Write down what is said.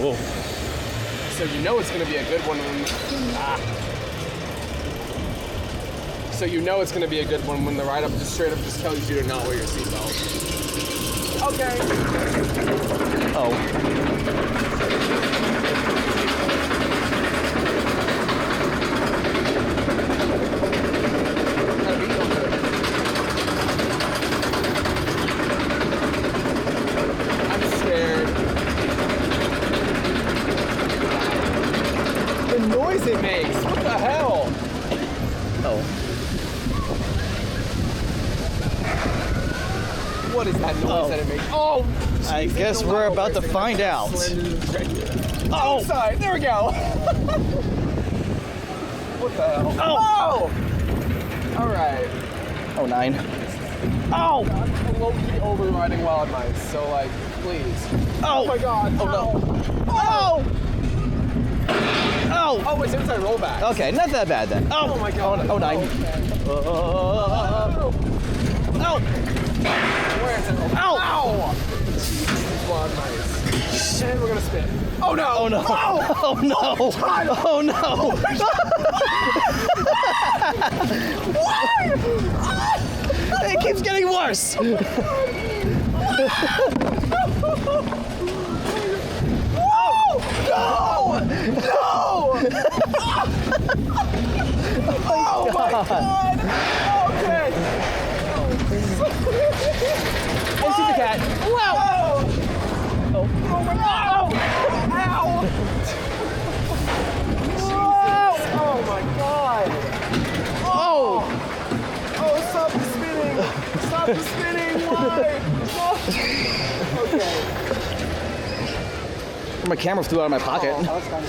whoa. So you know it's going to be a good one when... So you know it's going to be a good one when the ride-up just straight up just tells you to not wear your seatbelt. Okay. Oh. I'm scared. The noise it makes. What the hell? Oh. What is that noise that it makes? Oh! I guess we're about to find out. Oh! Sorry, there we go. What the hell? Oh! Alright. Oh, 9. Oh! I'm low-key overriding wild mice, so like, please. Oh! Oh my god. Oh no. Oh! Oh! Oh, it's inside rollback. Okay, not that bad then. Oh, Oh my god. Oh, 9. Oh! Where is it? Ow! Ow! Jesus, wild mice. And we're gonna spin. Oh no! Oh no! Oh no! Oh no! It keeps getting worse. Oh no! No! Oh my god! Okay. I see the cat. Wow! Oh my god! Ow! Oh my god! Oh! Oh, stop the spinning! Stop the spinning! Why? Okay. My camera flew out of my pocket. Oh, that was fun.